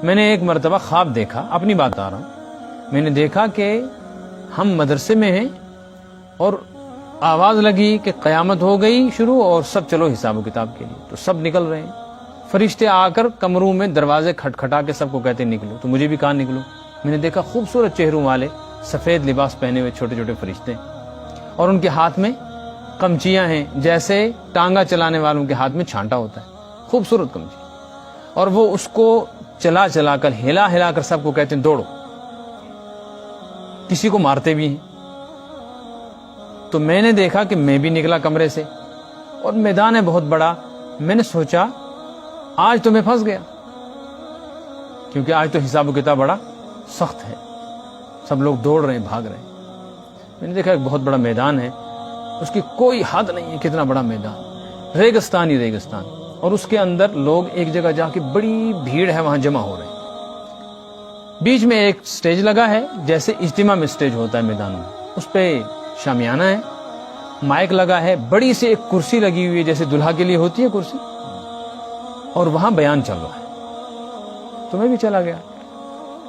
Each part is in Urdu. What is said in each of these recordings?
میں نے ایک مرتبہ خواب دیکھا، اپنی بات آ رہا ہوں، میں نے دیکھا کہ ہم مدرسے میں ہیں اور آواز لگی کہ قیامت ہو گئی شروع اور سب چلو حساب و کتاب کے لیے، تو سب نکل رہے ہیں۔ فرشتے آ کر کمروں میں دروازے کھٹکھٹا کے سب کو کہتے نکلو، تو مجھے بھی کہا نکلو۔ میں نے دیکھا خوبصورت چہروں والے سفید لباس پہنے ہوئے چھوٹے چھوٹے فرشتے، اور ان کے ہاتھ میں قمچیاں ہیں، جیسے ٹانگا چلانے والوں کے ہاتھ میں چھانٹا ہوتا ہے، خوبصورت قمچی، اور وہ اس کو چلا چلا کر ہلا ہلا کر سب کو کہتے ہیں دوڑو، کسی کو مارتے بھی ہیں۔ تو میں نے دیکھا کہ میں بھی نکلا کمرے سے، اور میدان ہے بہت بڑا۔ میں نے سوچا آج تو میں پھنس گیا، کیونکہ آج تو حساب و کتاب بڑا سخت ہے، سب لوگ دوڑ رہے ہیں، بھاگ رہے ہیں۔ میں نے دیکھا ایک بہت بڑا میدان ہے، اس کی کوئی حد نہیں ہے، کتنا بڑا میدان، ریگستان ہی ریگستان، اور اس کے اندر لوگ ایک جگہ جا کے بڑی بھیڑ ہے وہاں جمع ہو رہے ہیں۔ بیچ میں ایک سٹیج لگا ہے، جیسے اجتماع میں سٹیج ہوتا ہے میدان میں، اس پہ شامیانہ ہے، مائک لگا ہے، بڑی سی ایک کرسی لگی ہوئی ہے جیسے دلہا کے لیے ہوتی ہے کرسی، اور وہاں بیان چل رہا ہے۔ تو میں بھی چلا گیا،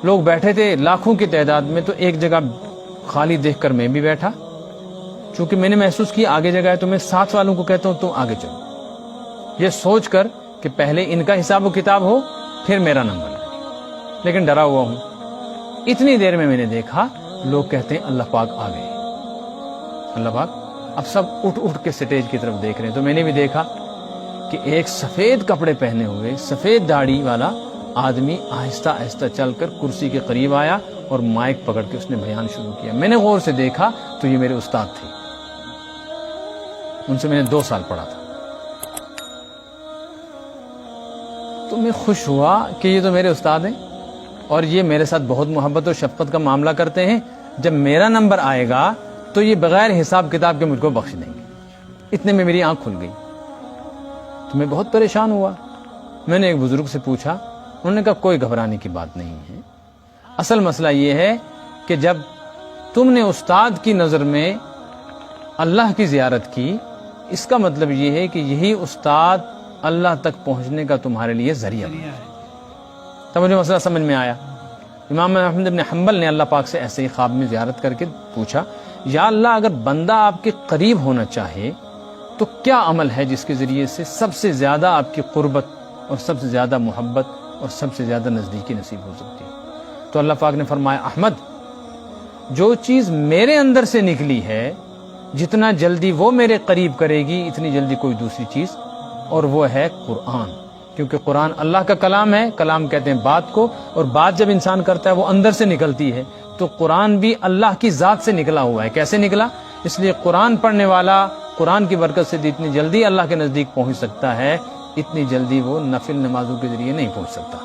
لوگ بیٹھے تھے لاکھوں کی تعداد میں، تو ایک جگہ خالی دیکھ کر میں بھی بیٹھا، چونکہ میں نے محسوس کیا آگے جگہ ہے تو میں ساتھ والوں کو کہتا ہوں تم آگے چلو، یہ سوچ کر کہ پہلے ان کا حساب و کتاب ہو پھر میرا نمبر ہے، لیکن ڈرا ہوا ہوں۔ اتنی دیر میں نے دیکھا لوگ کہتے ہیں اللہ پاک آ گئے، اللہ پاک۔ اب سب اٹھ اٹھ کے سٹیج کی طرف دیکھ رہے ہیں، تو میں نے بھی دیکھا کہ ایک سفید کپڑے پہنے ہوئے سفید داڑھی والا آدمی آہستہ آہستہ چل کر کرسی کے قریب آیا اور مائک پکڑ کے اس نے بیان شروع کیا۔ میں نے غور سے دیکھا تو یہ میرے استاد تھے، ان سے میں نے 2 سال پڑھا تھا۔ تو میں خوش ہوا کہ یہ تو میرے استاد ہیں اور یہ میرے ساتھ بہت محبت اور شفقت کا معاملہ کرتے ہیں، جب میرا نمبر آئے گا تو یہ بغیر حساب کتاب کے مجھ کو بخش دیں گے۔ اتنے میں میری آنکھ کھل گئی، تو میں بہت پریشان ہوا۔ میں نے ایک بزرگ سے پوچھا، انہوں نے کہا کوئی گھبرانے کی بات نہیں ہے، اصل مسئلہ یہ ہے کہ جب تم نے استاد کی نظر میں اللہ کی زیارت کی، اس کا مطلب یہ ہے کہ یہی استاد اللہ تک پہنچنے کا تمہارے لیے ذریعہ ہے۔ تب مجھے مسئلہ سمجھ میں آیا۔ امام احمد بن حنبل نے اللہ پاک سے ایسے ہی خواب میں زیارت کر کے پوچھا، یا اللہ اگر بندہ آپ کے قریب ہونا چاہے تو کیا عمل ہے جس کے ذریعے سے سب سے زیادہ آپ کی قربت اور سب سے زیادہ محبت اور سب سے زیادہ نزدیکی نصیب ہو سکتی ہے؟ تو اللہ پاک نے فرمایا، احمد جو چیز میرے اندر سے نکلی ہے جتنا جلدی وہ میرے قریب کرے گی اتنی جلدی کوئی دوسری چیز، اور وہ ہے قرآن، کیونکہ قرآن اللہ کا کلام ہے۔ کلام کہتے ہیں بات کو، اور بات جب انسان کرتا ہے وہ اندر سے نکلتی ہے، تو قرآن بھی اللہ کی ذات سے نکلا ہوا ہے۔ کیسے نکلا؟ اس لیے قرآن پڑھنے والا قرآن کی برکت سے جتنی جلدی اللہ کے نزدیک پہنچ سکتا ہے، اتنی جلدی وہ نفل نمازوں کے ذریعے نہیں پہنچ سکتا۔